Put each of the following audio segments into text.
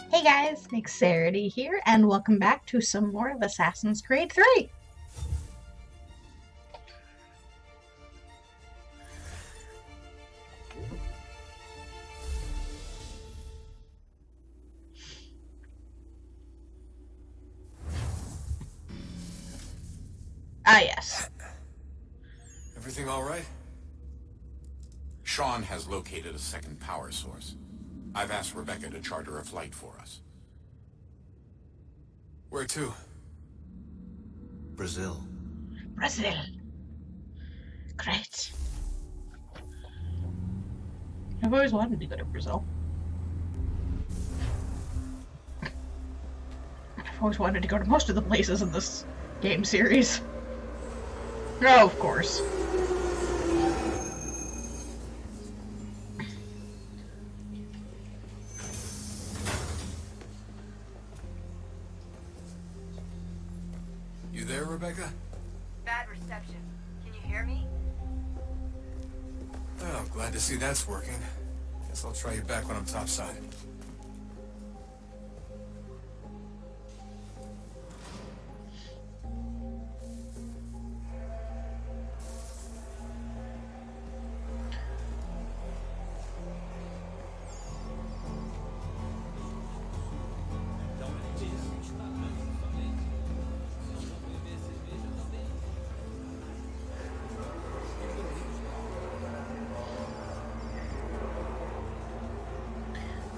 Hey guys, Nyxarity here, and welcome back to some more of Assassin's Creed 3. Ah, yes. Everything all right? Sean has located a second power source. I've asked Rebecca to charter a flight for us. Where to? Brazil. Brazil. Great. I've always wanted to go to Brazil. I've always wanted to go to most of the places in this game series. Oh, of course. You there, Rebecca? Bad reception. Can you hear me? Oh, glad to see that's working. Guess I'll try you back when I'm topside.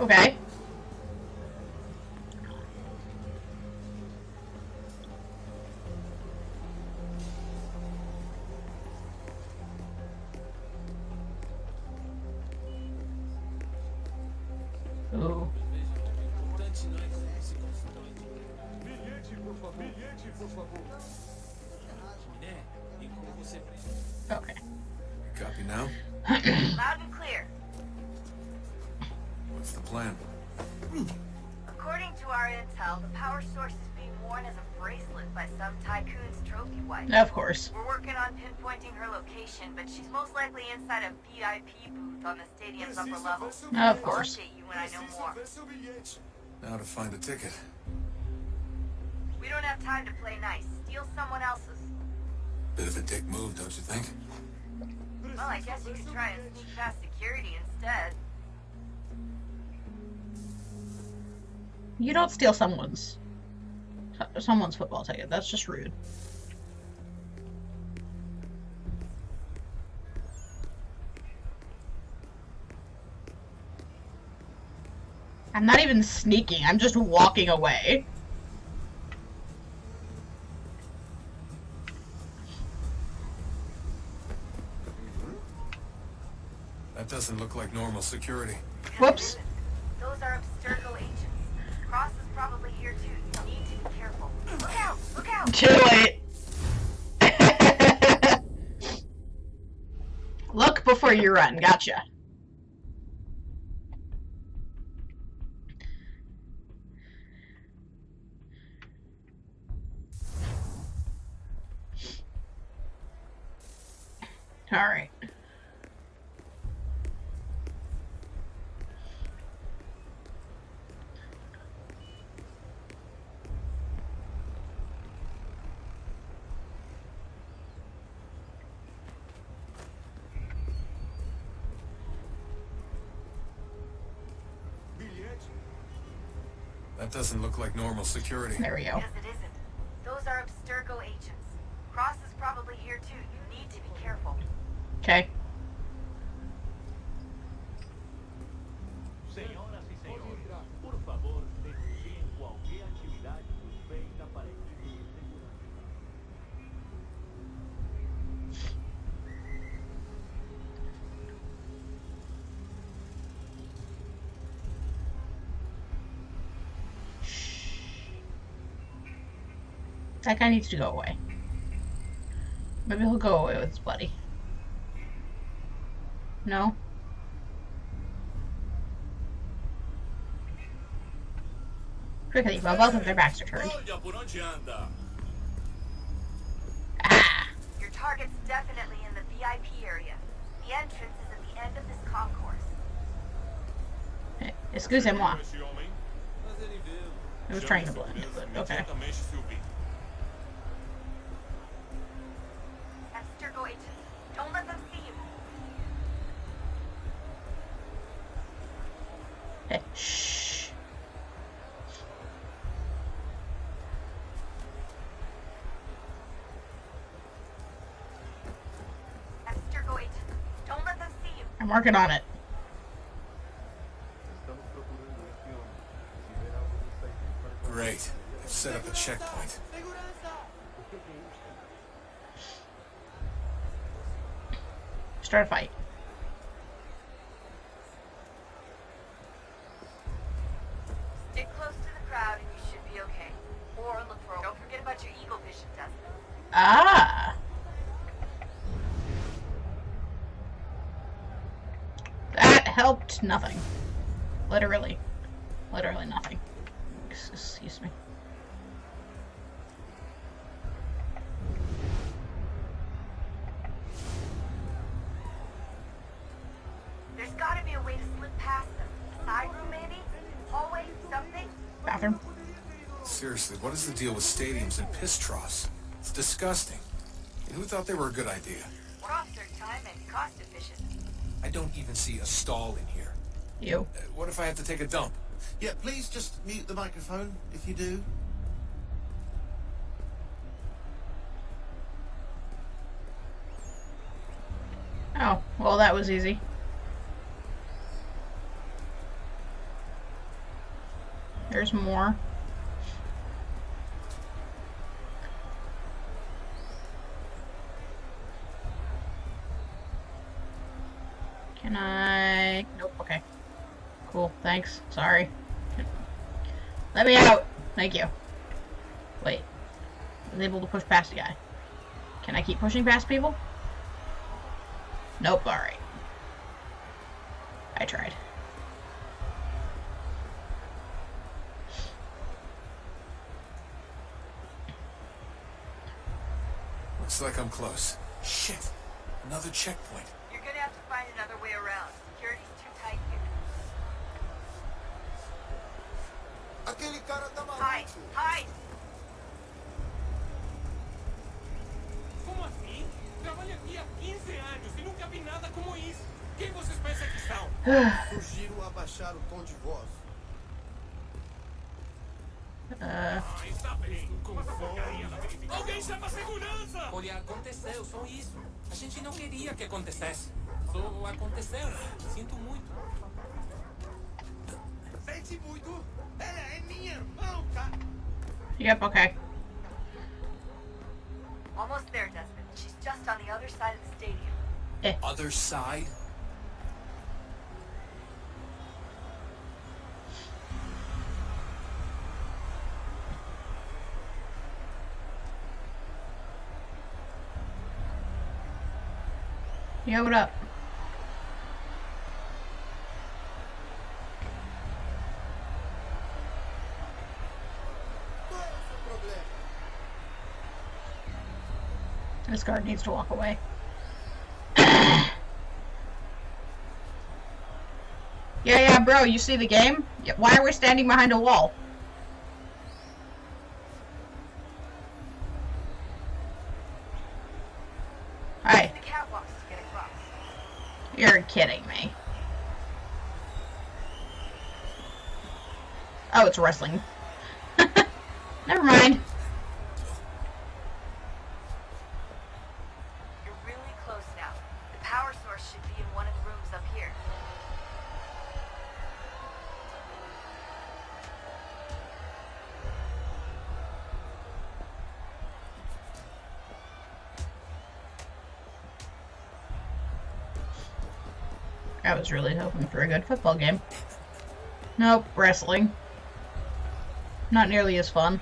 Okay. Ooh. Okay. You copy now? Loud and clear. What's the plan? According to our intel, the power source is being worn as a bracelet by some tycoon's trophy wife. Of course. We're working on pinpointing her location, but she's most likely inside a VIP booth on the stadium's upper level. Of course. I'll update you when I know more. Now to find a ticket. We don't have time to play nice. Steal someone else's. Bit of a dick move, don't you think? Well, I guess you could try and sneak past security instead. You don't steal someone's football ticket. That's just rude. I'm not even sneaking. I'm just walking away. That doesn't look like normal security. Whoops. Those are Abstergo agents. Cross is probably here too. You need to be careful. Look out! Look out! Too late. Look before you run. Gotcha. All right. That doesn't look like normal security. There we go. Yes, it isn't. Those are Abstergo agents. Cross is probably here too. You need to be careful. Okay. Senhoras e senhores, por favor, denunciem qualquer atividade suspeita para a equipe de segurança. That guy needs to go away. Maybe he'll go away with his buddy. No? Quickly, while both of their backs are turned. Ah! Your target's definitely in the VIP area. The entrance is at the end of this concourse. Excusez-moi. It was trying to blend, but okay. Abstergo agents. Don't let them see you. Hey, shh. Abstergo agents. Don't let them see you. I'm working on it. Estamos procurando este homem. Se ver algo do site, Great. I've set up a checkpoint. Start a fight. Stick close to the crowd and you should be okay. Or look for. Don't forget about your eagle vision, Desmond. Ah. That helped nothing. Literally. Literally nothing. Excuse me. There's gotta be a way to slip past them. Side room, maybe? Hallway? Something? Bathroom. Seriously, what is the deal with stadiums and piss troughs? It's disgusting. And who thought they were a good idea? We're off third time and cost efficient. I don't even see a stall in here. You. What if I have to take a dump? Yeah, please just mute the microphone if you do. Oh, well, that was easy. There's more. Can I? Nope, okay. Cool, thanks. Sorry. Let me out! Thank you. Wait. I was able to push past the guy. Can I keep pushing past people? Nope, alright. I tried. Looks like I'm close. Shit! Another checkpoint. You're gonna have to find another way around. Security's too tight here. Aquele cara tá Hide! Hide! Como assim? Trabalho aqui há 15 anos e nunca vi nada como isso. Quem vocês pensam que são? Sugiro abaixar o tom de voz. Está bem. Com essa porcaria da verificação. Alguém chama a segurança! Olha, aconteceu, só isso. A gente não queria que acontecesse. Só aconteceu. Sinto muito. Sente muito? Ela é minha irmã, tá? Yep, okay. Almost there, Desmond. She's just on the other side of the stadium. Other side? Yo, what up? Qual é o seu problema? This guard needs to walk away. Yeah, bro, you see the game? Yeah, why are we standing behind a wall? Hi. The catwalks to get across. You're kidding me. Oh, it's wrestling. Never mind. You're really close now. The power source should be in one of the rooms up here. I was really hoping for a good football game. Nope, wrestling. Not nearly as fun.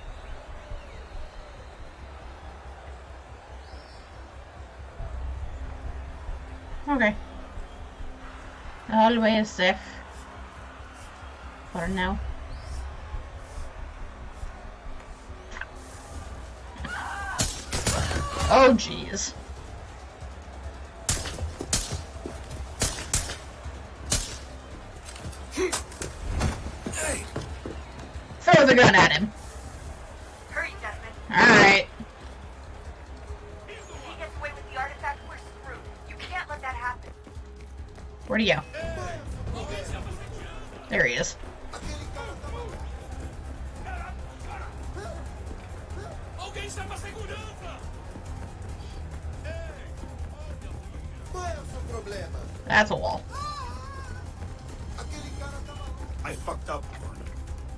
Okay. Always safe. For now. Oh, jeez. Hey! For the gun at him. Hurry, Desmond. Alright. If he gets away with the artifact, we're screwed. You can't let that happen. Where'd he go? There he is. Alguém chama a segurança! Qual é o seu problema? That's a wall. Aquele cara tá maluco. I fucked up, Gordon.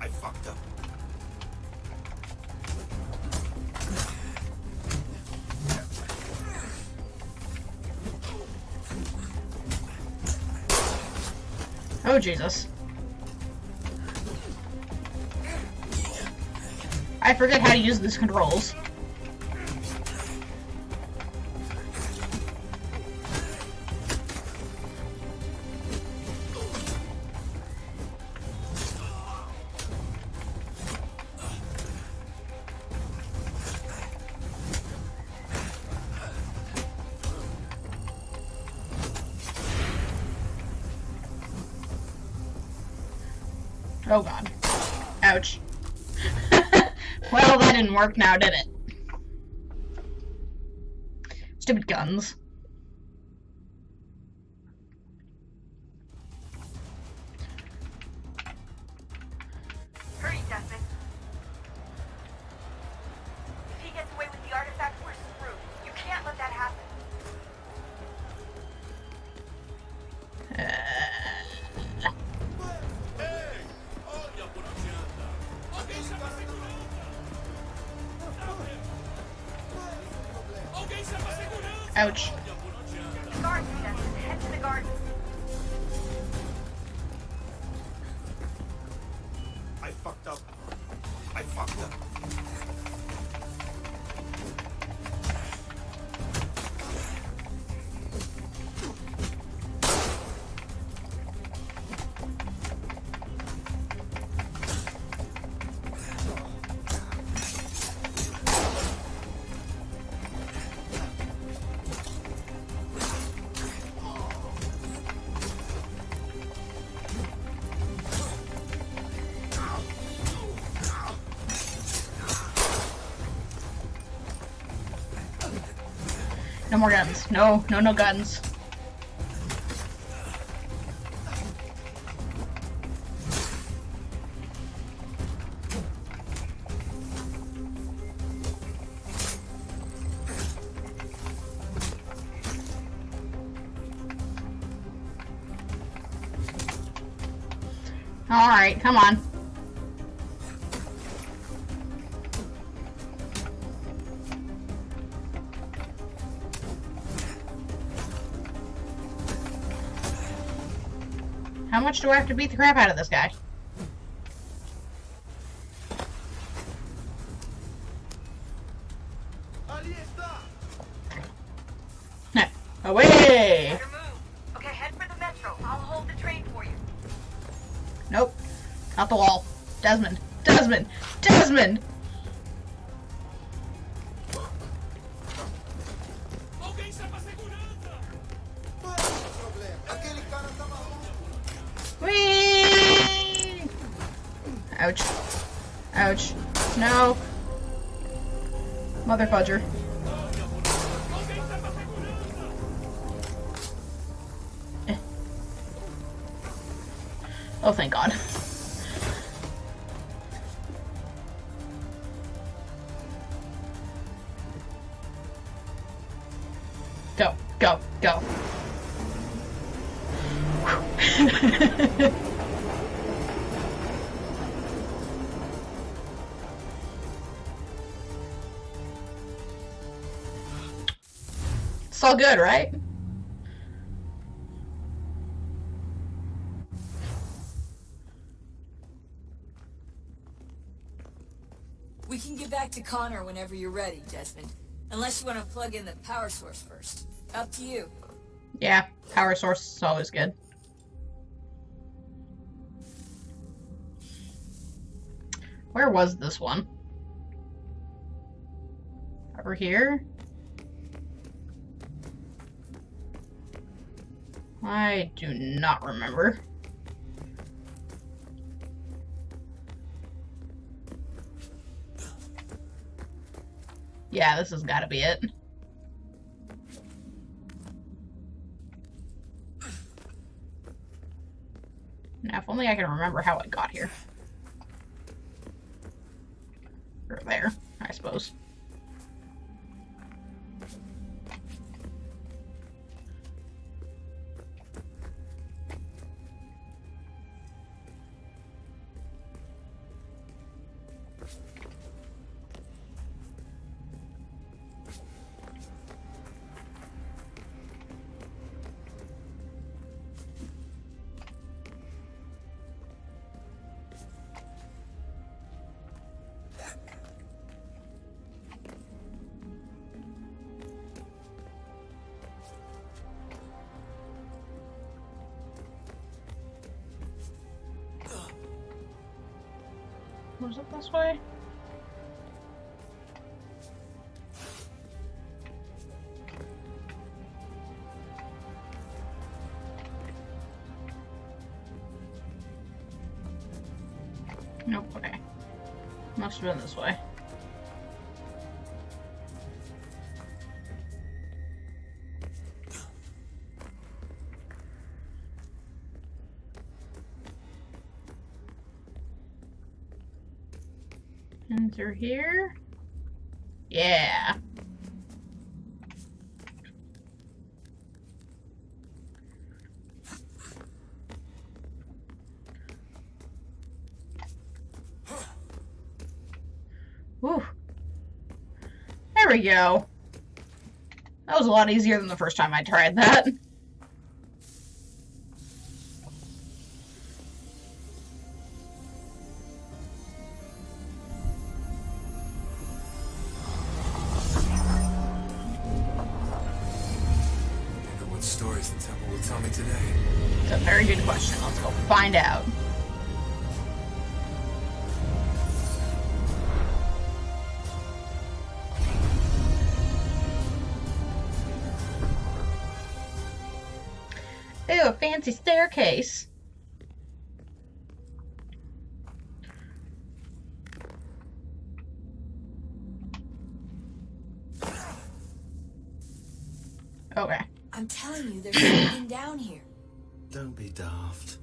I fucked up. Oh, Jesus. I forget how to use these controls. Oh god. Ouch. Well, that didn't work now, did it? Stupid guns. Hurry, Desmond. If he gets away with the artifact, we're screwed. You can't let that happen. Olha por onde anda! Alguém chama a segurança! Alguém chama a segurança! Ouch. Olha por onde anda! The garden, Desmond. Head to the garden. I fucked up. I fucked up. No more guns. No guns. Alright, come on. How much do I have to beat the crap out of this guy? Ali está. No. Away! Better move. Okay, head for the metro. I'll hold the train for you. Nope. Not the wall. Desmond. Desmond! Desmond! Alguém chama a segurança! Qual é o seu problema? Aquele cara tá maluco. Whee! Ouch. Ouch. No. Mother fudger. Alguém chama a segurança! Oh, thank God. Go, go, go. It's all good, right? We can get back to Connor whenever you're ready, Desmond. Unless you want to plug in the power source first. Up to you. Yeah, power source is always good. Where was this one? Over here? I do not remember. Yeah, this has got to be it. Now, if only I can remember how I got here. Or there, I suppose. Was it this way? Nope, okay. Must have been this way. And through here? Yeah. Whew. There we go. That was a lot easier than the first time I tried that. What stories the temple will tell me today? It's a very good question. Let's go find out. Ooh, a fancy staircase. Okay. I'm telling you, there's something down here. Don't be daft.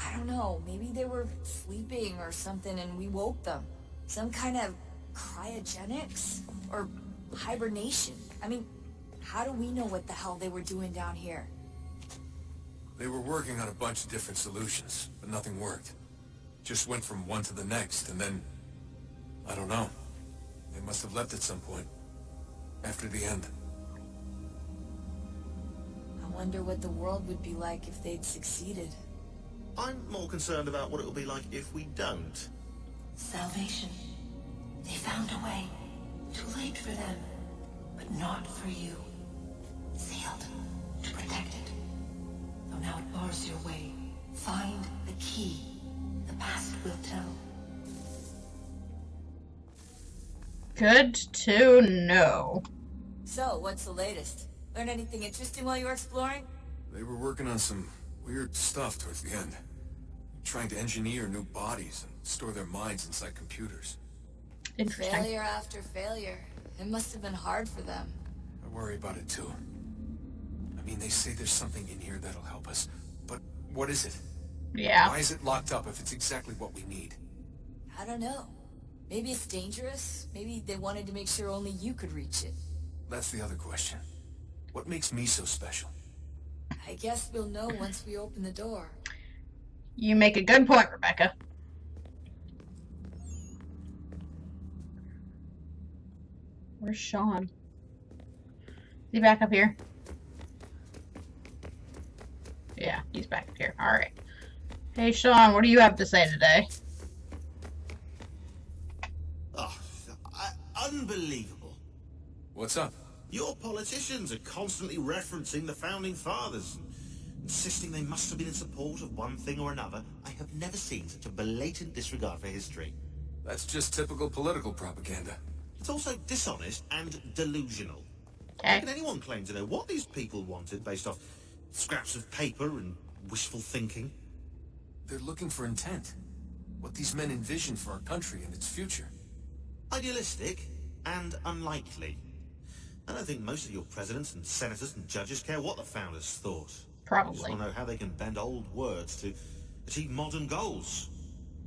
I don't know, maybe they were sleeping or something and we woke them. Some kind of cryogenics? Or hibernation? I mean, how do we know what the hell they were doing down here? They were working on a bunch of different solutions, but nothing worked. Just went from one to the next, and then... I don't know. They must have left at some point. After the end. I wonder what the world would be like if they'd succeeded. I'm more concerned about what it will be like if we don't. Salvation. They found a way. Too late for them, but not for you. Sealed to protect it. Though now it bars your way. Find the key. The past will tell. Good to know. So, what's the latest? Learn anything interesting while you were exploring? They were working on some weird stuff towards the end. Trying to engineer new bodies and store their minds inside computers. Interesting. Failure after failure. It must have been hard for them. I worry about it too. I mean, they say there's something in here that'll help us, but what is it? Yeah. Why is it locked up if it's exactly what we need? I don't know. Maybe it's dangerous. Maybe they wanted to make sure only you could reach it. That's the other question. What makes me so special? I guess we'll know once we open the door. You make a good point, Rebecca. Where's Sean? Is he back up here? Yeah, he's back up here. Alright. Hey, Sean, what do you have to say today? Oh, unbelievable. What's up? Your politicians are constantly referencing the Founding Fathers, insisting they must have been in support of one thing or another. I have never seen such a blatant disregard for history. That's just typical political propaganda. It's also dishonest and delusional. Okay. How can anyone claim to know what these people wanted based off scraps of paper and wishful thinking? They're looking for intent. What these men envision for our country and its future. Idealistic? and unlikely. I don't think most of your presidents and senators and judges care what the founders thought. They just Probably. want to know how they can bend old words to achieve modern goals.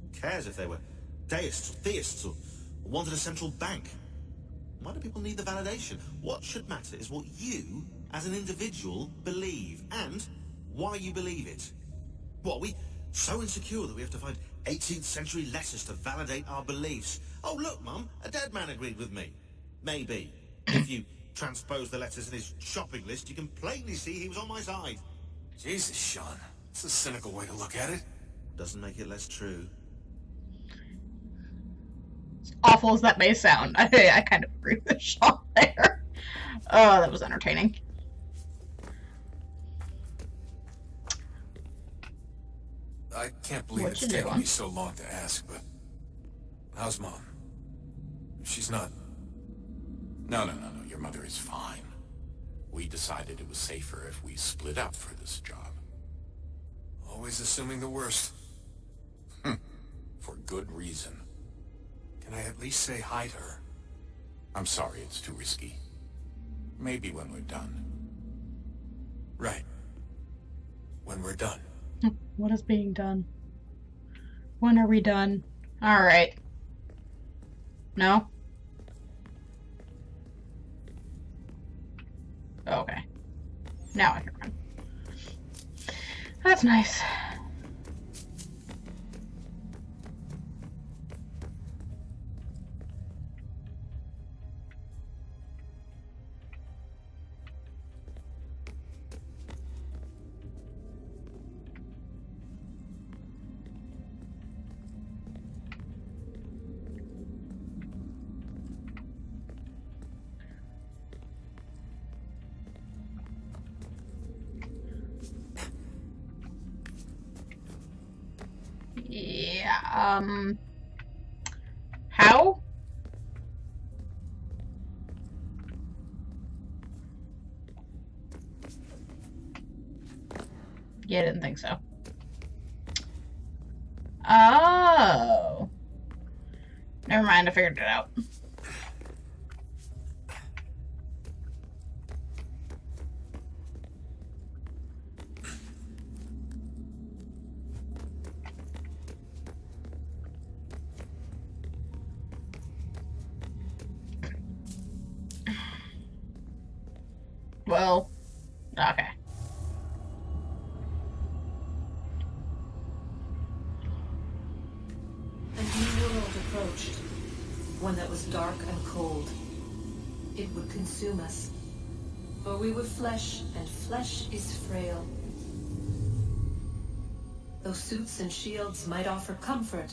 Who cares if they were deists or theists or wanted a central bank? Why do people need the validation? What should matter is what you, as an individual, believe, and why you believe it. What, are we so insecure that we have to find 18th century letters to validate our beliefs? Oh, look, Mum, a dead man agreed with me. Maybe. If you transpose the letters in his shopping list, you can plainly see he was on my side. Jesus, Sean. It's a cynical way to look at it. Doesn't make it less true. As awful as that may sound, I kind of agree with Sean there. Oh, that was entertaining. I can't believe What it's you taken doing? me so long to ask, but... How's Mom? She's not... No. Your mother is fine. We decided it was safer if we split up for this job. Always assuming the worst. For good reason. Can I at least say hi to her? I'm sorry, it's too risky. Maybe when we're done. Right. When we're done. What is being done? When are we done? Alright. No? Okay. Now I can run. That's nice. Yeah, how? Yeah, I didn't think so. Oh. Never mind, I figured it out. Well, okay. A new world approached. One that was dark and cold. It would consume us. For we were flesh, and flesh is frail. Though suits and shields might offer comfort,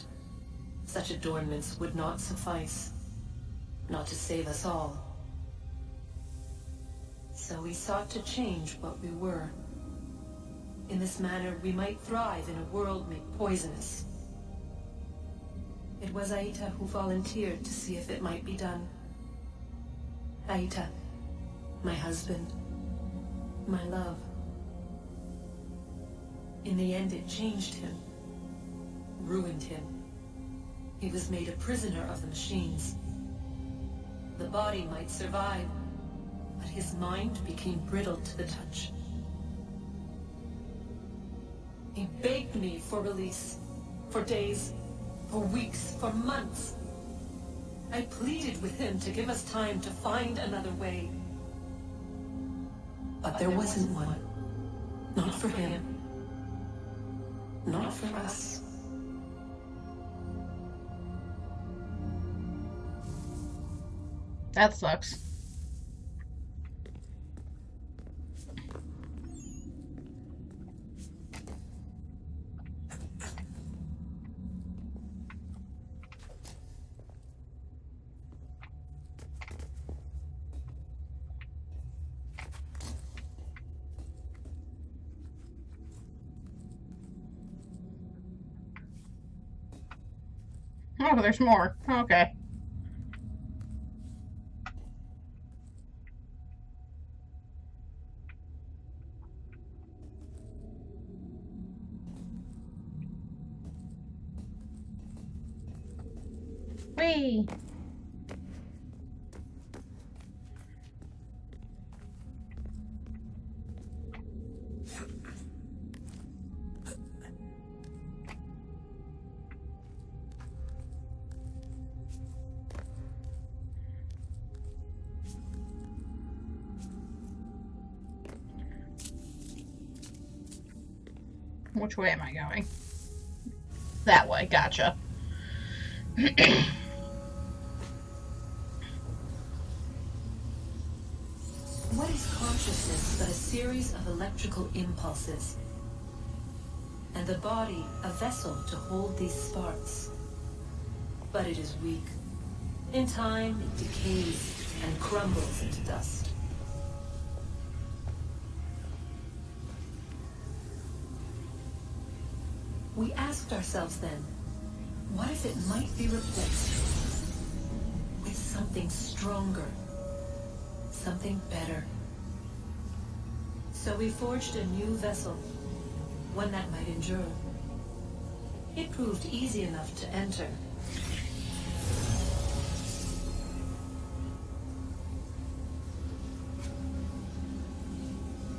such adornments would not suffice. Not to save us all. So we sought to change what we were. In this manner, we might thrive in a world made poisonous. It was Aita who volunteered to see if it might be done. Aita, my husband, my love. In the end, it changed him, ruined him. He was made a prisoner of the machines. The body might survive, but his mind became brittle to the touch. He begged me for release, for days, for weeks, for months. I pleaded with him to give us time to find another way. But there wasn't one. Not for him. Not for us. That sucks. Oh, there's more. Okay. Whee! Which way am I going? That way, gotcha. What is consciousness but a series of electrical impulses? And the body a vessel to hold these sparks. But it is weak. In time, it decays and crumbles into dust. We asked ourselves then, what if it might be replaced with something stronger, something better? So we forged a new vessel, one that might endure. It proved easy enough to enter.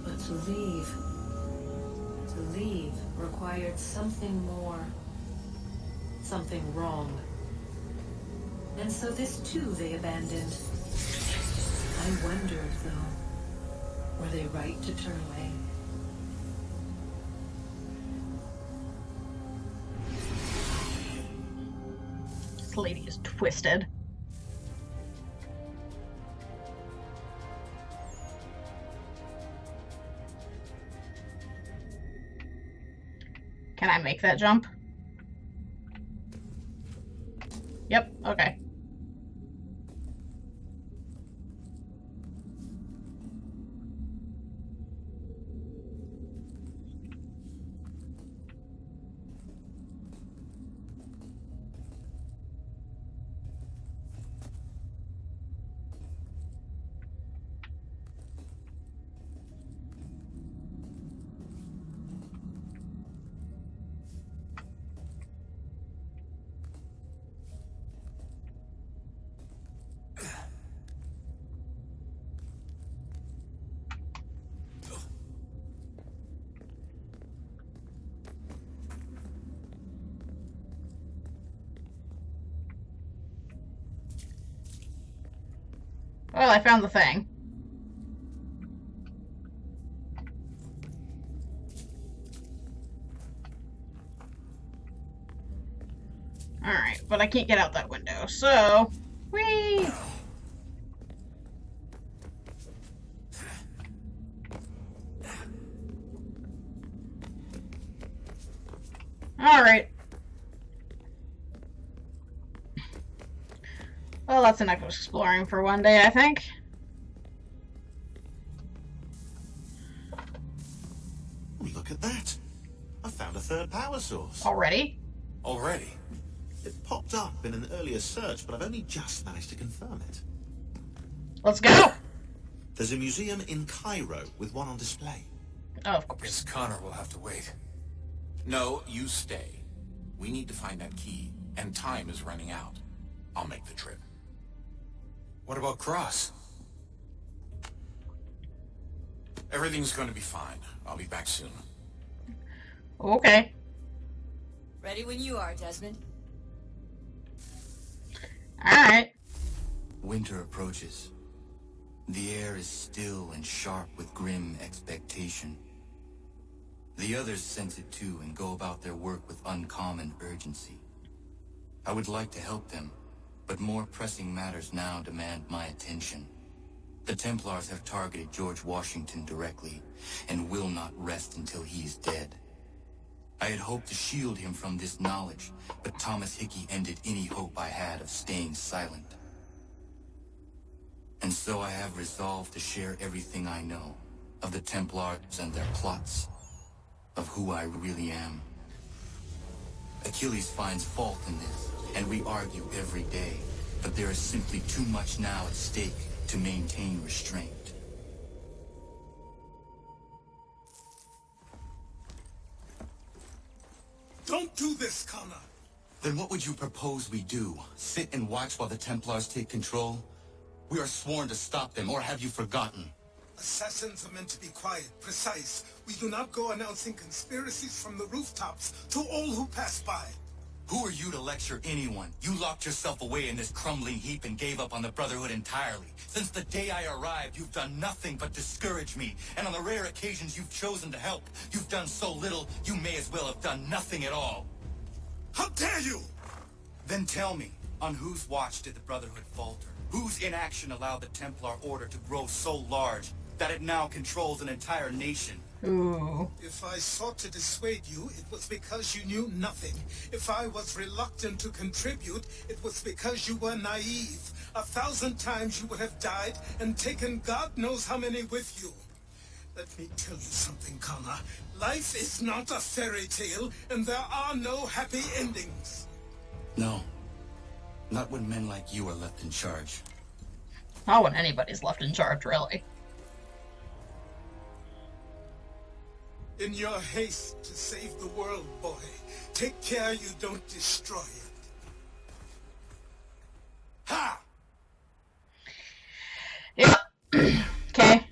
But to leave required something more, something wrong. And so this too they abandoned. I wondered, though, were they right to turn away? This lady is twisted. Can I make that jump? Yep, okay. Well, I found the thing. Alright, but I can't get out that window, so... Whee! Alright. Well, that's enough exploring for one day, I think. Look at that. I found a third power source. Already? Already? It popped up in an earlier search, but I've only just managed to confirm it. Let's go! There's a museum in Cairo with one on display. Oh, of course. Guess Connor will have to wait. No, you stay. We need to find that key, and time is running out. I'll make the trip. What about Cross? Everything's going to be fine. I'll be back soon. Okay. Ready when you are, Desmond. Alright. Winter approaches. The air is still and sharp with grim expectation. The others sense it too and go about their work with uncommon urgency. I would like to help them, but more pressing matters now demand my attention. The Templars have targeted George Washington directly, and will not rest until he is dead. I had hoped to shield him from this knowledge, but Thomas Hickey ended any hope I had of staying silent. And so I have resolved to share everything I know, of the Templars and their plots, of who I really am. Achilles finds fault in this, and we argue every day, but there is simply too much now at stake to maintain restraint. Don't do this, Connor! Then what would you propose we do? Sit and watch while the Templars take control? We are sworn to stop them, or have you forgotten? Assassins are meant to be quiet, precise. We do not go announcing conspiracies from the rooftops to all who pass by. Who are you to lecture anyone? You locked yourself away in this crumbling heap and gave up on the Brotherhood entirely. Since the day I arrived, you've done nothing but discourage me. And on the rare occasions you've chosen to help, you've done so little, you may as well have done nothing at all. How dare you! Then tell me, on whose watch did the Brotherhood falter? Whose inaction allowed the Templar Order to grow so large that it now controls an entire nation? Ooh. If I sought to dissuade you, it was because you knew nothing. If I was reluctant to contribute, it was because you were naive. 1,000 times you would have died and taken God knows how many with you. Let me tell you something, Connor. Life is not a fairy tale, and there are no happy endings. No. Not when men like you are left in charge. Not when anybody's left in charge, really. In your haste to save the world, boy, take care you don't destroy it. Ha! Yep. Okay.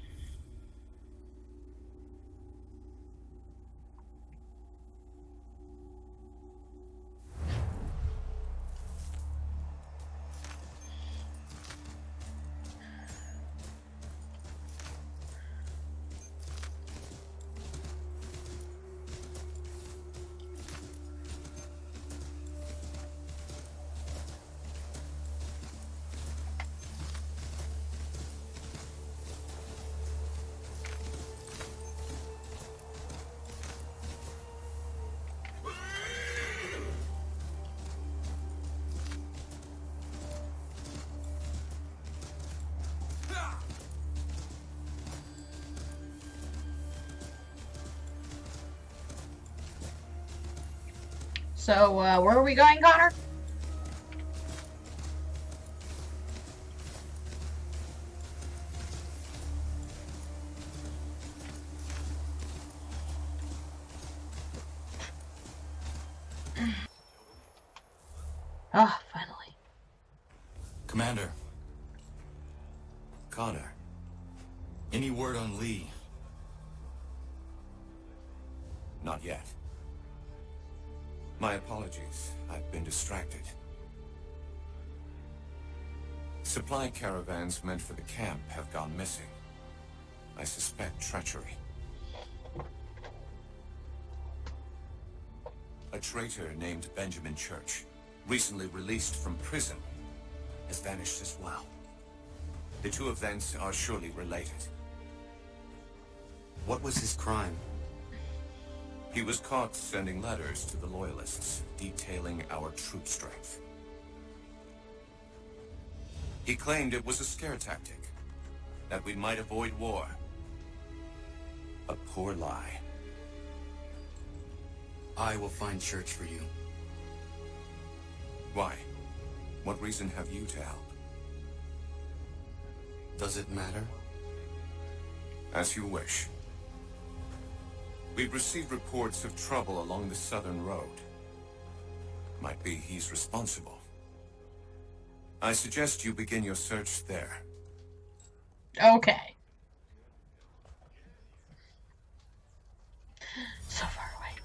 So, where are we going, Connor? Ah, finally. Commander, Connor. any word on Lee? Not yet. My apologies. I've been distracted. Supply caravans meant for the camp have gone missing. I suspect treachery. A traitor named Benjamin Church, recently released from prison, has vanished as well. The two events are surely related. What was his crime? He was caught sending letters to the Loyalists, detailing our troop strength. He claimed it was a scare tactic, that we might avoid war. A poor lie. I will find Church for you. Why? What reason have you to help? Does it matter? As you wish. We've received reports of trouble along the southern road. Might be he's responsible. I suggest you begin your search there. Okay. So far away.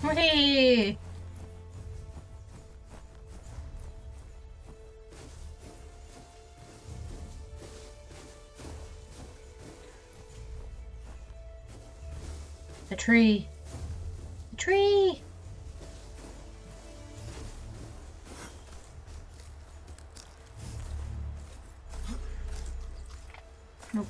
Whee! The tree. The tree! Nope.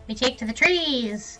We take to the trees.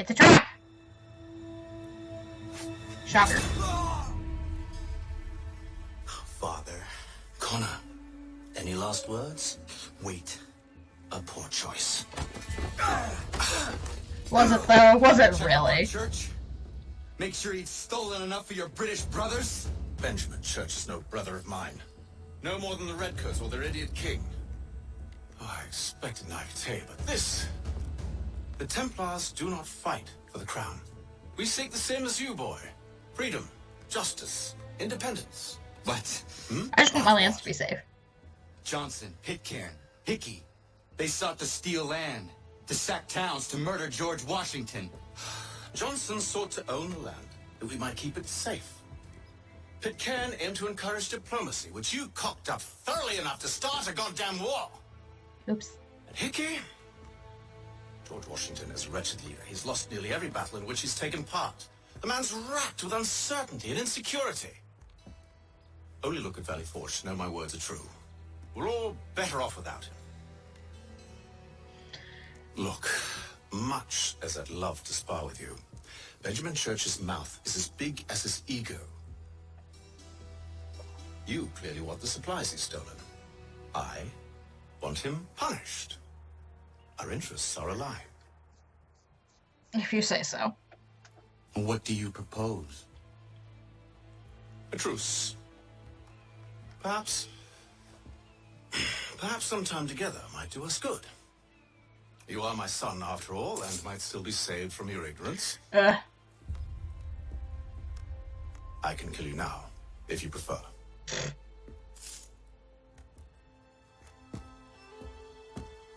It's a trap! Shocker. Father. Connor, any last words? Wait. A poor choice. Was it though? Was it Check really? out Church? Make sure he'd stolen enough for your British brothers? Benjamin Church is no brother of mine. No more than the Redcoats or their idiot king. Oh, I expected naivete, but this... The Templars do not fight for the crown. We seek the same as you, boy. Freedom, justice, independence. But... I just want my lands to be safe. Johnson, Pitcairn, Hickey. They sought to steal land, to sack towns, to murder George Washington. Johnson sought to own the land, that we might keep it safe. Pitcairn aimed to encourage diplomacy, which you cocked up thoroughly enough to start a goddamn war. Oops. And Hickey? George Washington is a wretched leader. He's lost nearly every battle in which he's taken part. The man's racked with uncertainty and insecurity. Only look at Valley Forge to know my words are true. We're all better off without him. Look, much as I'd love to spar with you, Benjamin Church's mouth is as big as his ego. You clearly want the supplies he's stolen. I want him punished. Our interests are aligned. If you say so. What do you propose? A truce. Perhaps some time together might do us good. You are my son, after all, and might still be saved from your ignorance. I can kill you now, if you prefer.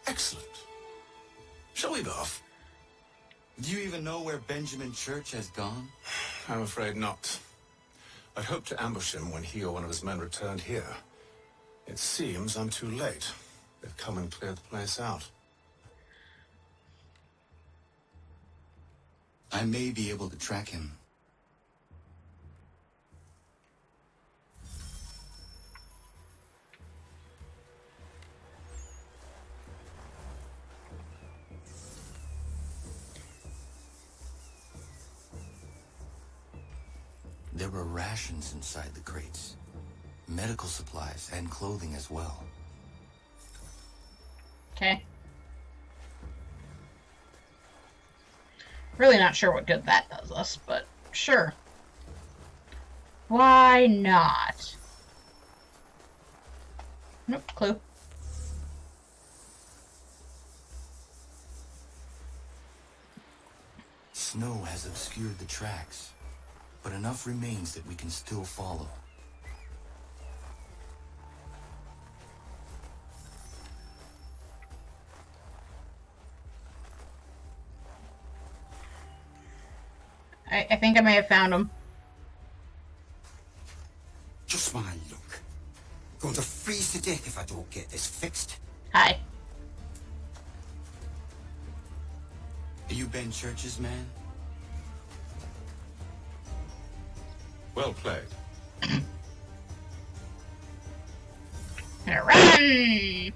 Excellent. Shall we be off? Do you even know where Benjamin Church has gone? I'm afraid not. I'd hoped to ambush him when he or one of his men returned here. It seems I'm too late. They've come and cleared the place out. I may be able to track him. There were rations inside the crates. Medical supplies and clothing as well. Okay. Really not sure what good that does us, but sure. Why not? Nope, clue. Snow has obscured the tracks, but enough remains that we can still follow. I think I may have found him. Just my luck. Going to freeze to death if I don't get this fixed. Hi. Are you Ben Church's man? Well played. Run!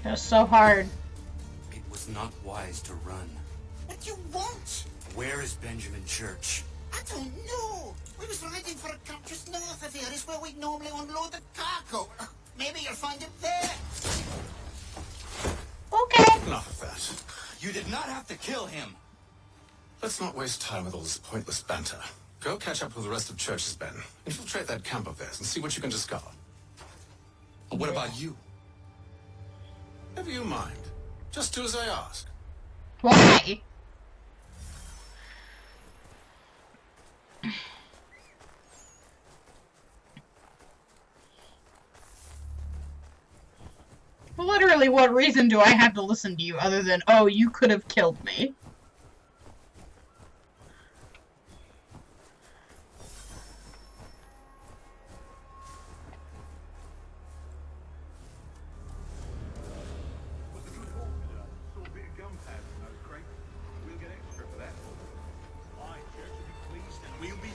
That was so hard. It was not wise to run. What you want? Where is Benjamin Church? I don't know. We was riding for a camp just north of here. It's where we'd normally unload the cargo. Maybe you'll find it there. Okay. Enough of that. You did not have to kill him. Let's not waste time with all this pointless banter. Go catch up with the rest of Church's men. Infiltrate that camp of theirs and see what you can discover. What about you? Never you mind. Just do as I ask. Why? Literally, what reason do I have to listen to you other than, oh, you could have killed me? We'll get extra for that. Aye, Church will be pleased, and we'll be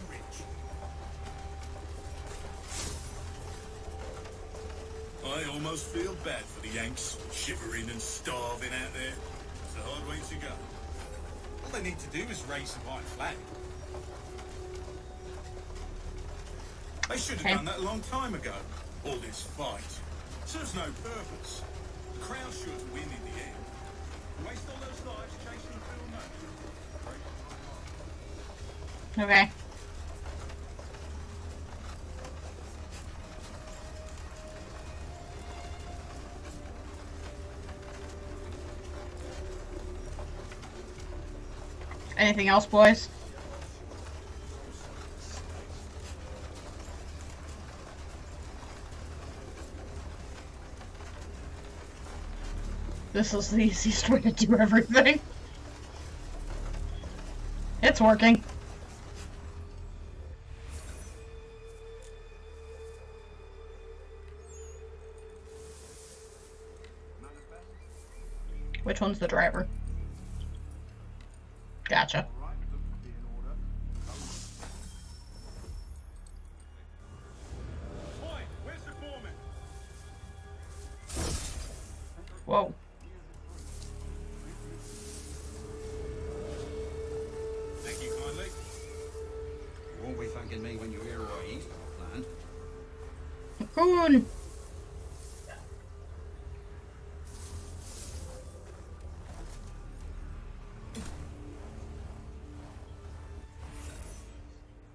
must feel bad for the Yanks, shivering and starving out there. It's a hard way to go. All they need to do is raise the white flag. They should have done that a long time ago. All this fight serves no purpose. The Crown's sure to win in the end. Waste all those lives chasing Phil Note. Okay. Anything else, boys? This is the easiest way to do everything. It's working. Which one's the driver? Gotcha. Whoa. Thank you kindly. You won't be thanking me when you hear what he's got planned. Coon.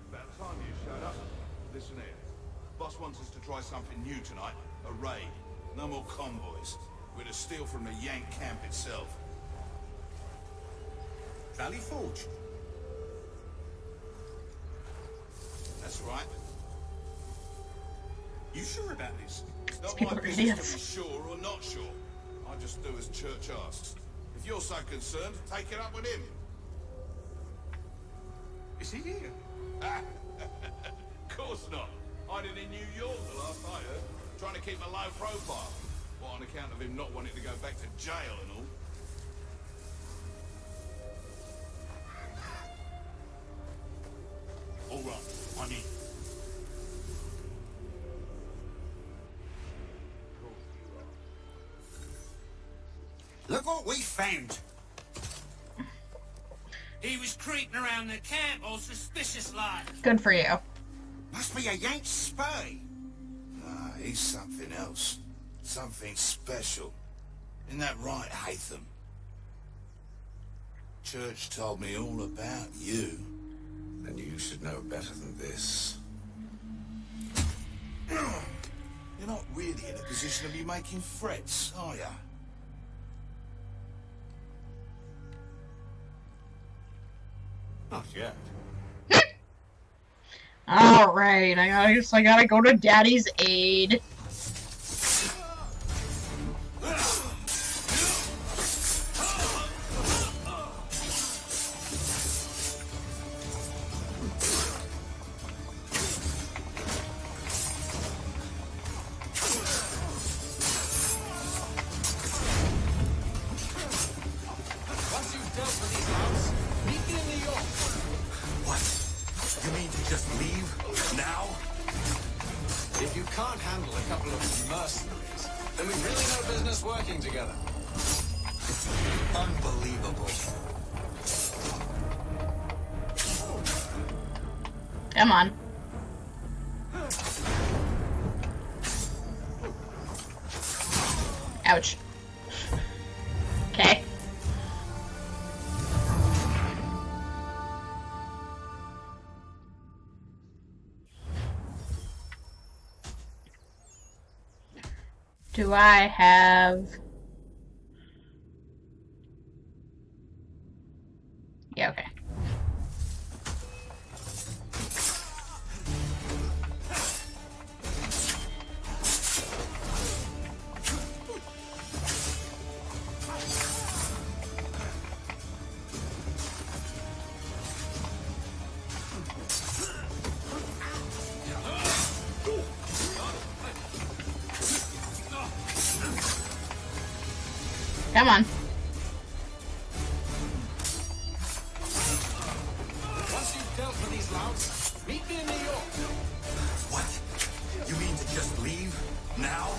About time you showed up. Listen here. Boss wants us to try something new tonight. A raid. No more convoys. We're to steal from the Yank camp itself. Valley Forge? That's right. You sure about this? It's not my business to be sure or not sure. I just do as Church asks. If you're so concerned, take it up with him. Is he here? Of course not. Hiding in New York the last I heard. Trying to keep a low profile. Well, on account of him not wanting to go back to jail and all. All right, I'm in. Look what we found. He was creeping around the camp all suspicious like. Good for you. Must be a Yank spy. Ah, he's something else. Something special. Isn't that right, Hatham? Church told me all about you. Then you should know better than this. You're not really in a position to be making threats, are you? Not yet. Alright, I guess I gotta go to Daddy's aid. Once you've dealt with these hounds, meet me in New York. What? You mean to just leave? Now? If you can't handle a couple of mercenaries, then we've really no business working together. Unbelievable. Come on. Ouch. Okay. Do I have... Yeah, okay. Come on. Once you've dealt with these louts, meet me in New York. What? You mean to just leave? Now?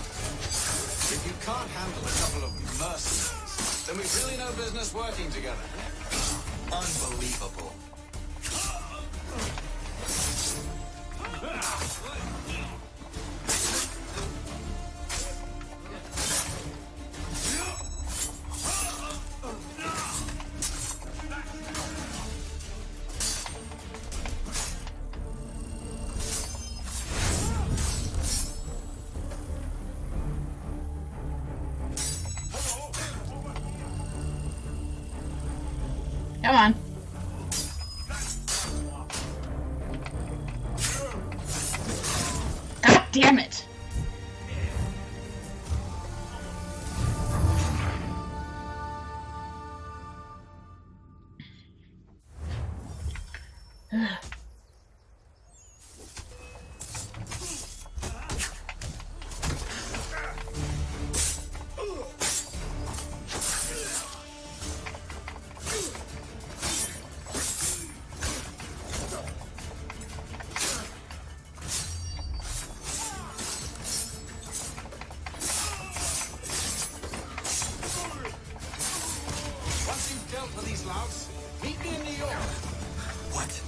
can't handle a couple of mercenaries, then we've really no business working together. Unbelievable. Come on. God damn it. Meet me in New York. What?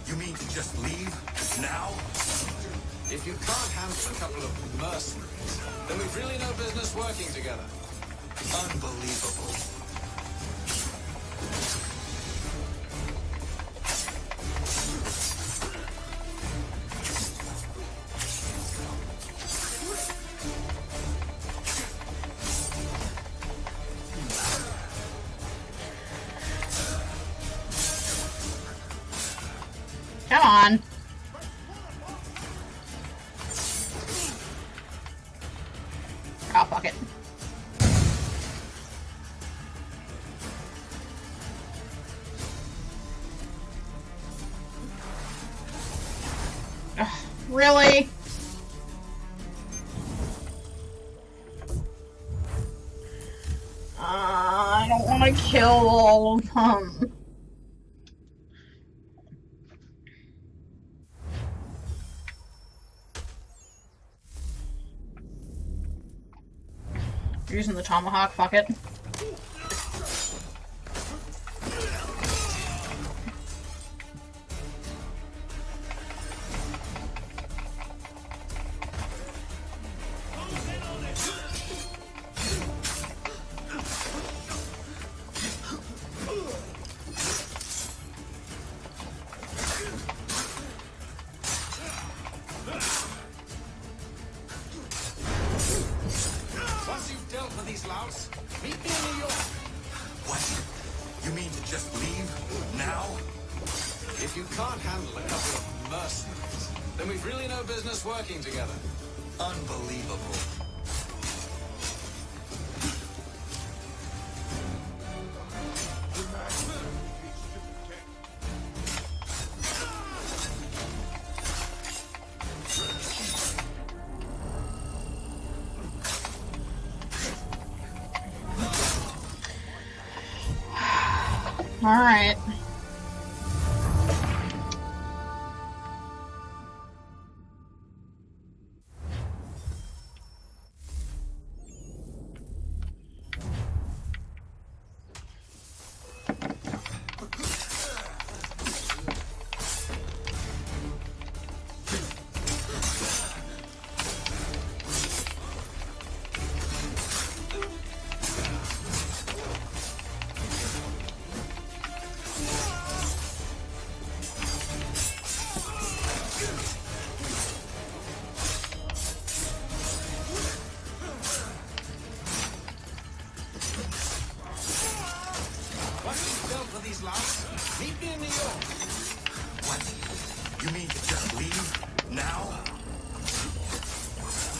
You mean to just leave? Now? If you can't handle a couple of mercenaries, then we've really no business working together. Unbelievable. Come on. Oh, fuck it. Ugh, really? I don't want to kill all of them. Using the tomahawk, fuck it. Meet me in New York. What? You mean to just leave? Now? If you can't handle a couple of mercenaries, then we've really no business working together. Unbelievable. All right. Meet me in New York. What? You mean to just leave? Now?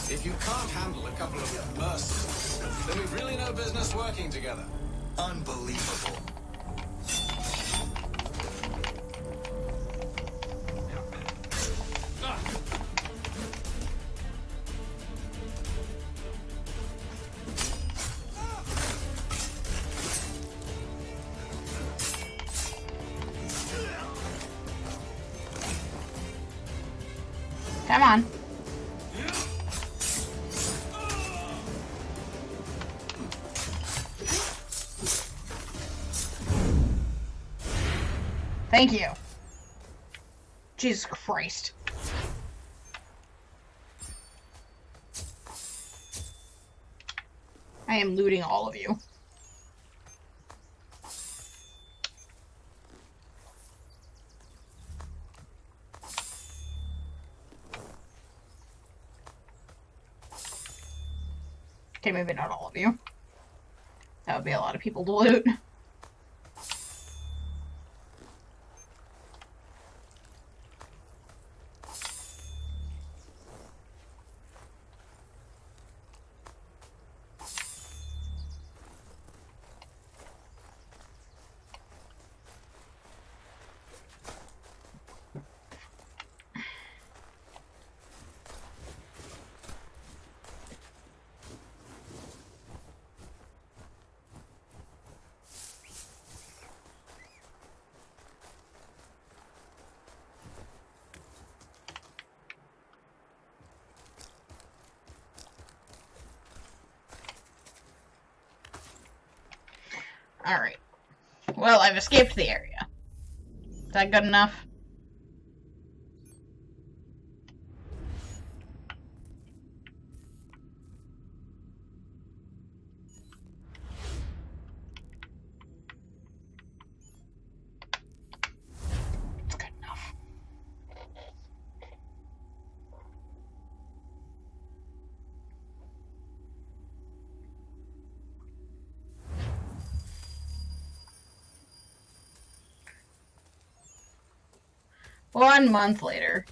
If you can't handle a couple of mercenaries, then we've really no business working together. Unbelievable. Come on. Thank you. Jesus Christ. I am looting all of you. Okay, maybe not all of you. That would be a lot of people to loot. Alright. Well, I've escaped the area. Is that good enough? It's good enough. One month later.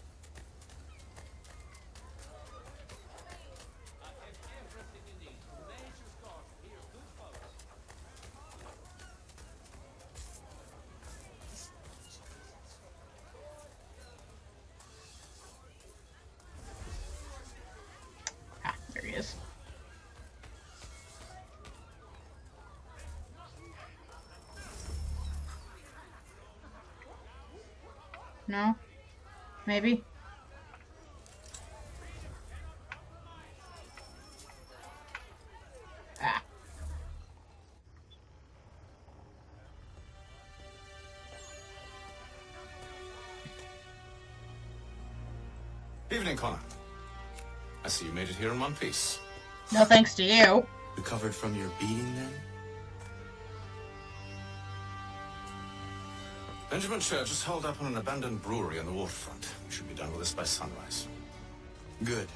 Ah, there he is. No? Maybe? Ah. Evening, Connor. I see you made it here in one piece. No thanks to you. Recovered from your beating, then? Benjamin Church is held up on an abandoned brewery on the waterfront. We should be done with this by sunrise. Good.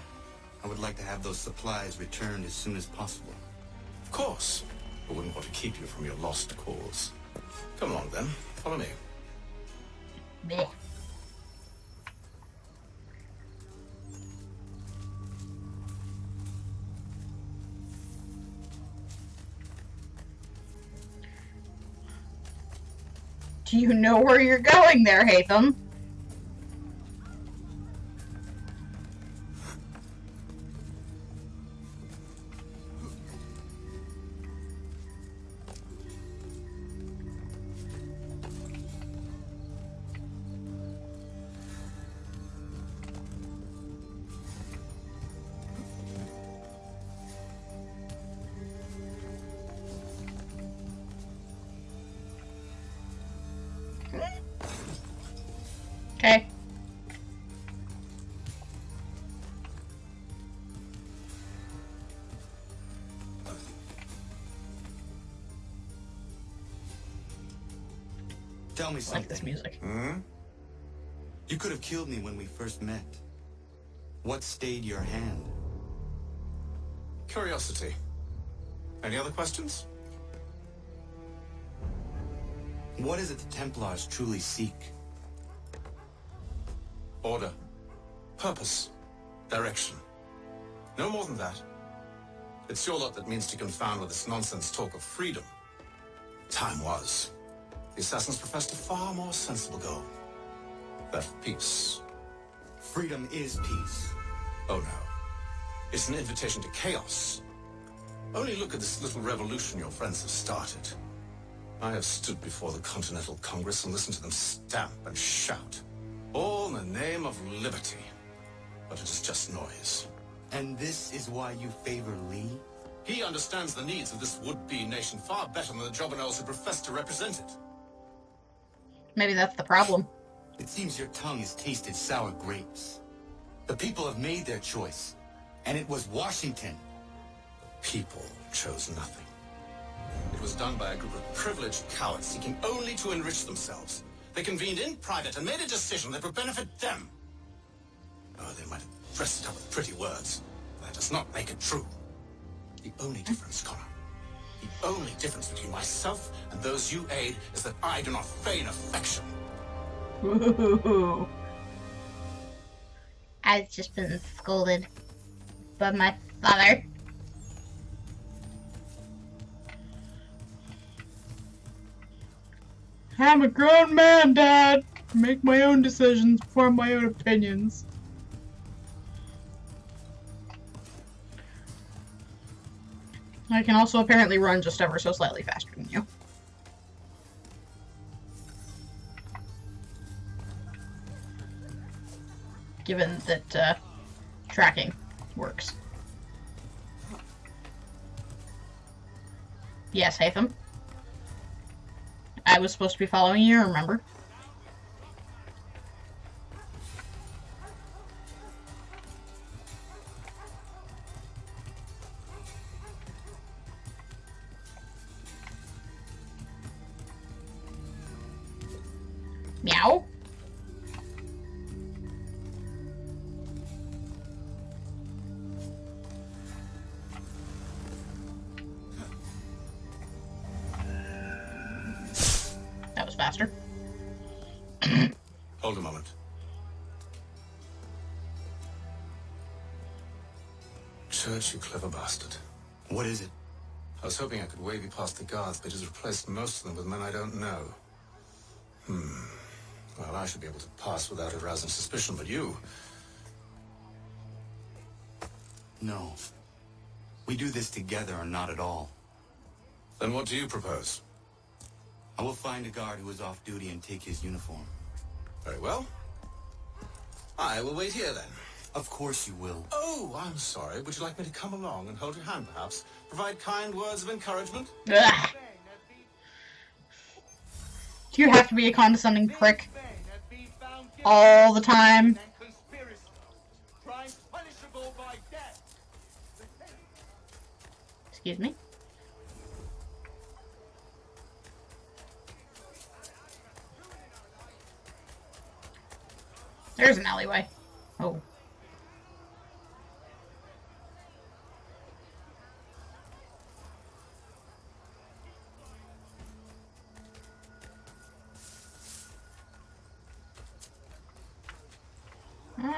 I would like to have those supplies returned as soon as possible. Of course. I wouldn't want to keep you from your lost cause. Come along, then. Follow me. Meh. Do you know where you're going there, Hatham? Okay. Tell me I something. like this music. Hmm? You could have killed me when we first met. What stayed your hand? Curiosity. Any other questions? What is it the Templars truly seek? Order. Purpose. Direction. No more than that. It's your lot that means to confound with this nonsense talk of freedom. Time was. The assassins professed a far more sensible goal. That of peace. Freedom is peace. Oh no. It's an invitation to chaos. Only look at this little revolution your friends have started. I have stood before the Continental Congress and listened to them stamp and shout. All in the name of liberty. But it is just noise. And this is why you favor Lee? He understands the needs of this would-be nation far better than the jobberknolls who profess to represent it. Maybe that's the problem. It seems your tongue has tasted sour grapes. The people have made their choice, and it was Washington. People chose nothing. It was done by a group of privileged cowards seeking only to enrich themselves. They convened in private and made a decision that would benefit them. Oh, they might have dressed it up with pretty words. That does not make it true. The only difference, Connor, the only difference between myself and those you aid is that I do not feign affection. Ooh. I've just been scolded by my father. I'm a grown man, Dad. Make my own decisions, form my own opinions. I can also apparently run just ever so slightly faster than you. Given that tracking works. Yes, Hatham. I was supposed to be following you, remember? Meow. That was faster. Hold a moment. Church, you clever bastard. What is it? I was hoping I could wave you past the guards, but he's replaced most of them with men I don't know. Well, I should be able to pass without arousing suspicion, but you... No. We do this together or not at all. Then what do you propose? I will find a guard who is off duty and take his uniform. Very well. I will wait here then. Of course you will. Oh, I'm sorry. Would you like me to come along and hold your hand, perhaps? Provide kind words of encouragement? Ugh. Do you have to be a condescending prick all the time? Excuse me? There's an alleyway. Oh.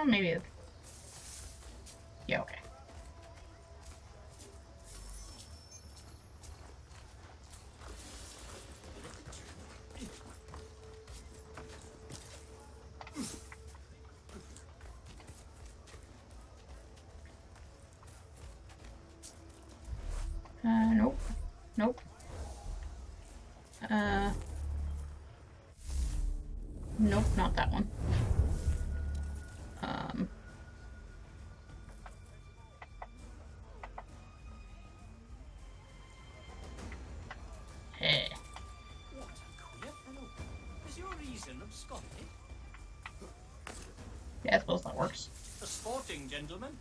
Maybe. Yeah, okay. Nope. Nope. Nope, not that one. Hey. What a queer fellow. Is your reason absconded? Yeah, I suppose that works. A sporting gentleman?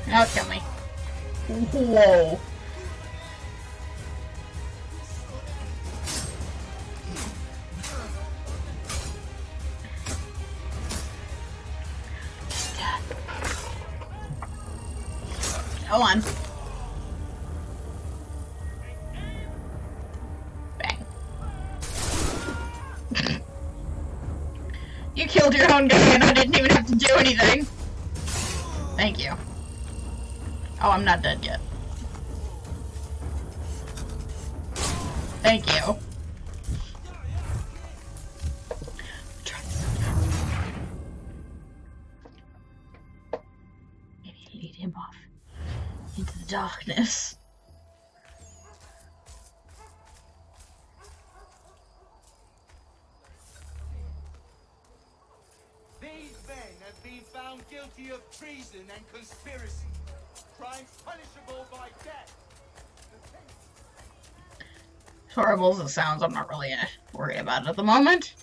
Now kill me. Whoa. Go on. Bang. You killed your own guy and I didn't even have to do anything. Thank you. Oh, I'm not dead yet. Thank you. Maybe lead him off. Darkness. These men have been found guilty of treason and conspiracy. Crimes punishable by death. As horrible as it sounds, I'm not really worried about it at the moment.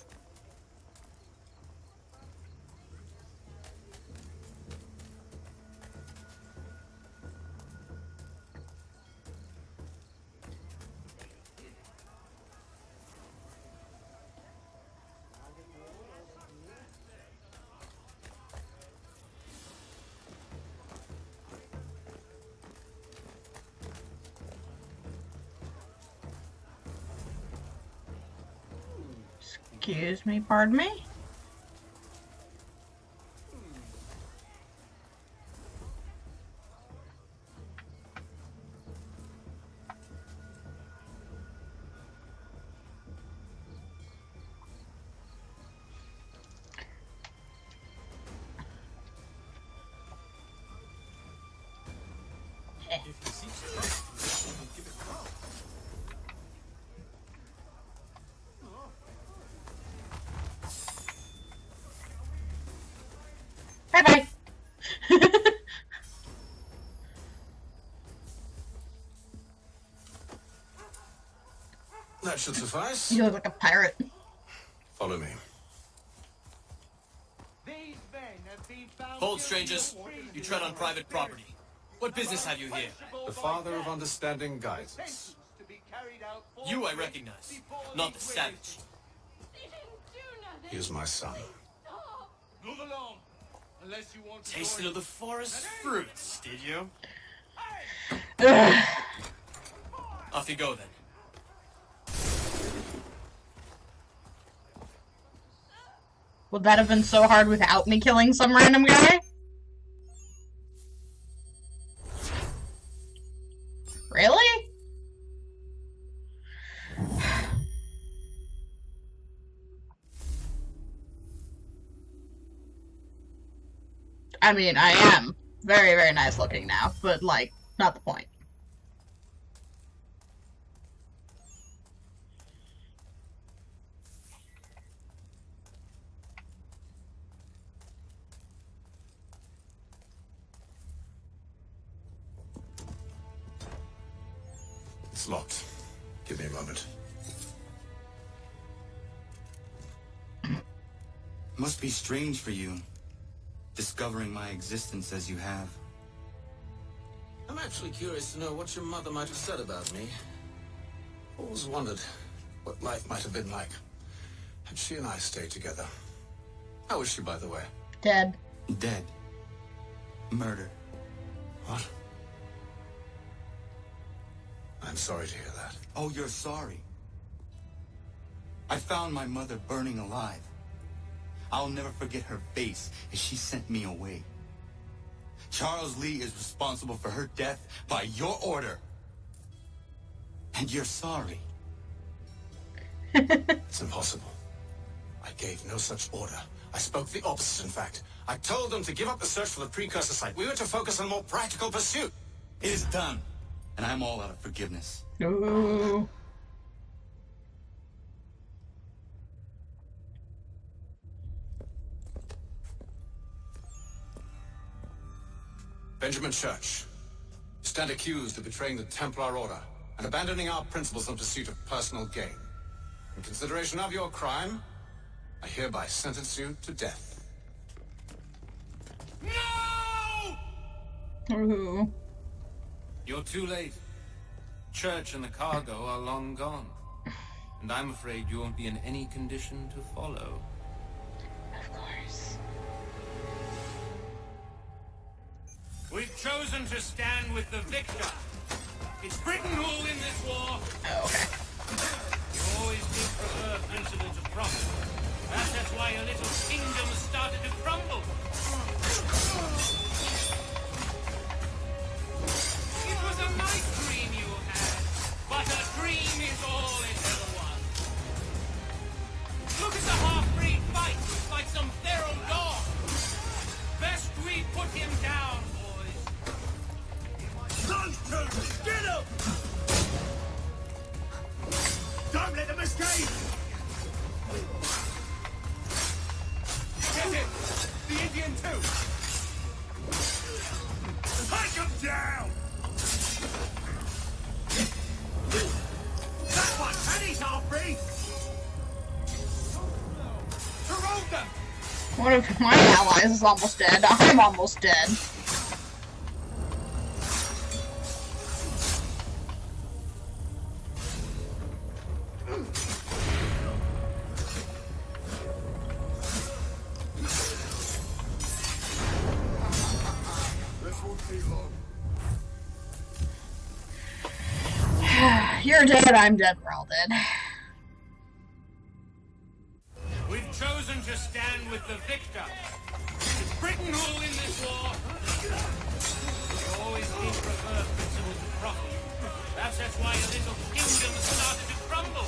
Excuse me, pardon me? Bye-bye. That should suffice. You look like a pirate. Follow me. Hold, strangers. You tread on private property. What business have you here? The father of understanding guides us. You I recognize, not the savage. He is my son. Move along. Unless you want to Tasted of the forest fruits, did you? Off you go then. Would that have been so hard without me killing some random guy? Really? I mean, I am very, very nice looking now, but, like, not the point. It's locked. Give me a moment. Must be strange for you, discovering my existence as you have. I'm actually curious to know what your mother might have said about me. Always wondered what life might have been like had she and I stayed together. How is she, by the way? Dead. Dead. Murder. What? I'm sorry to hear that. Oh, you're sorry. I found my mother burning alive. I'll never forget her face as she sent me away. Charles Lee is responsible for her death by your order. And you're sorry. It's impossible. I gave no such order. I spoke the opposite, in fact. I told them to give up the search for the precursor site. We were to focus on a more practical pursuit. It is done, and I'm all out of forgiveness. Ooh. Benjamin Church, you stand accused of betraying the Templar Order and abandoning our principles in pursuit of personal gain. In consideration of your crime, I hereby sentence you to death. No! Ooh. You're too late. Church and the cargo are long gone. And I'm afraid you won't be in any condition to follow. Of course. We've chosen to stand with the victor. It's Britain who will win this war. Oh, okay. You always did prefer principles of profit. Perhaps that's why your little kingdom started to crumble. It was a nice dream you had, but a dream is all it ever was. Look at the half-breed fight like some feral dog. Best we put him down, boys. down! That one! And he's half-free! Corrode them! One of my allies is almost dead. I'm almost dead. You're dead, I'm dead, we're all dead. We've chosen to stand with the victor. It's Britain who will win this war. We always did prefer principles of profit. Perhaps that's why a little kingdom started to crumble.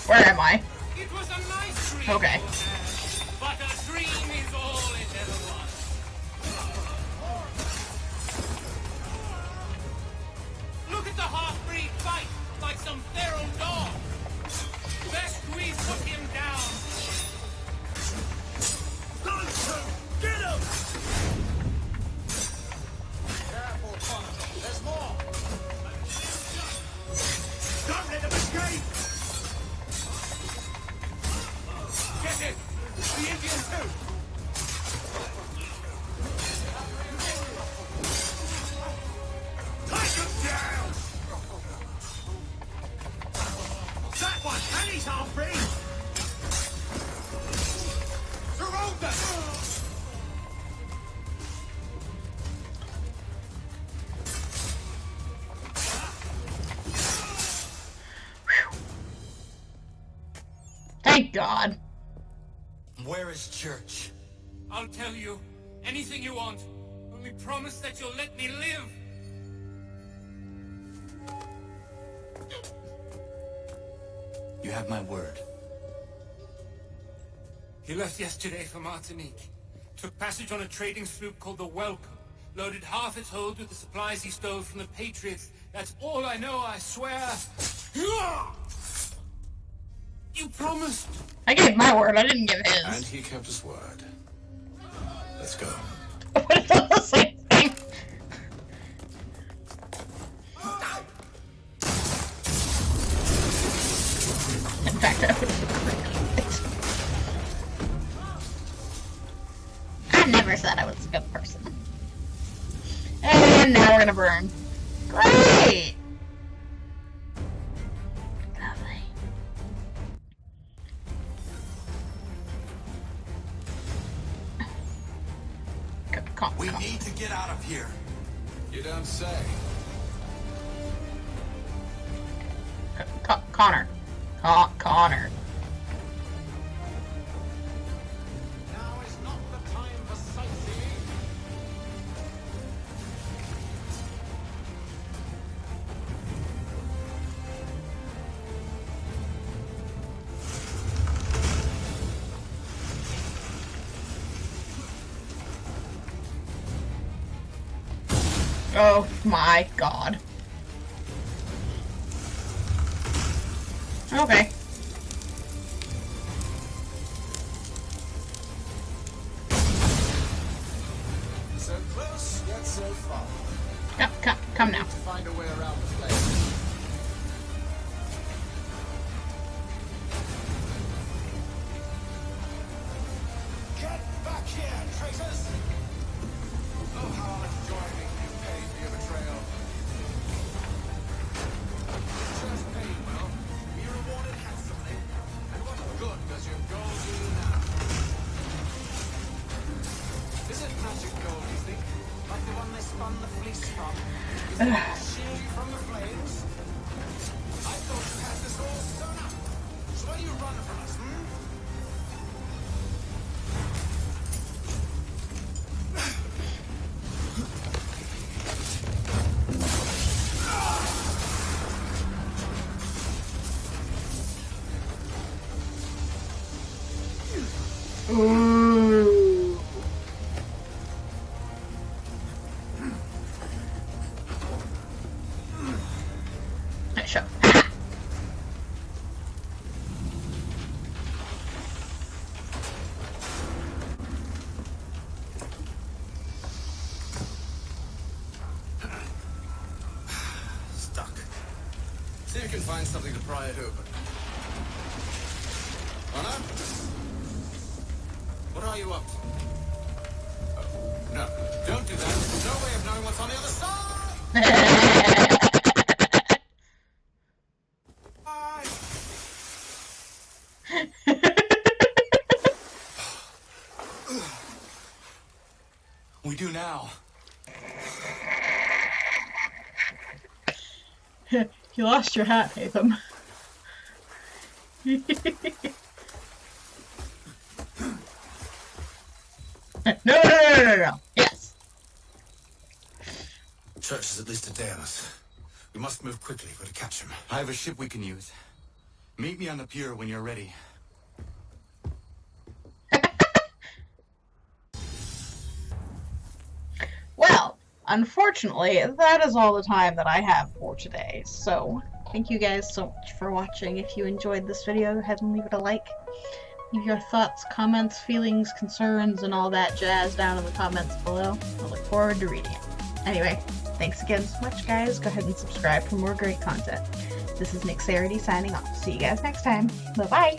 Where am I? It was a nice dream. Okay. But a dream is all it ever was. Look at the half-breed fight, like some feral dog. Best we put him down. Get him! Careful, Connor. There's more. Don't let him escape! Get it! The Indian too! Take him down! That one! And he's half-free! Corrode them! Thank God. Where is Church? I'll tell you. Anything you want. Only promise that you'll let me live. You have my word. He left yesterday for Martinique. Took passage on a trading sloop called the Welcome. Loaded half its hold with the supplies he stole from the Patriots. That's all I know, I swear. You promised. I gave my word, I didn't give his. And he kept his word. Let's go. It's not the same thing. In fact, I never said I was a good person. And now we're gonna burn. Great! Lovely. We need to get out of here. You don't say. Connor. Connor. Now is not the time for sightseeing. Oh my God. Okay. So close, yet so far. Come now. To find a way around the place. Get back here, traitors! Oh, how I'll enjoy making you pay for your betrayal. Just pay well, be rewarded handsomely. And what good does your gold do now? Is it magic gold, you think? Like the one they spun the fleece from? Is it to shield you from the flames? I thought you had this all sewn up. So why do you run from us, hmm? Ooh. Sure. find something to pry it open. Anna? What are you up to? Oh, no, don't do that. There's no way of knowing what's on the other side! We do now. You lost your hat, Hatham. No. Yes. Church is at least a day on us. We must move quickly. We're to catch him. I have a ship we can use. Meet me on the pier when you're ready. Well, unfortunately, that is all the time that I have for today. So, thank you guys so much for watching. If you enjoyed this video, go ahead and leave it a like. Leave your thoughts, comments, feelings, concerns, and all that jazz down in the comments below. I look forward to reading it. Anyway, thanks again so much, guys. Go ahead and subscribe for more great content. This is Nyxarity signing off. See you guys next time. Bye-bye!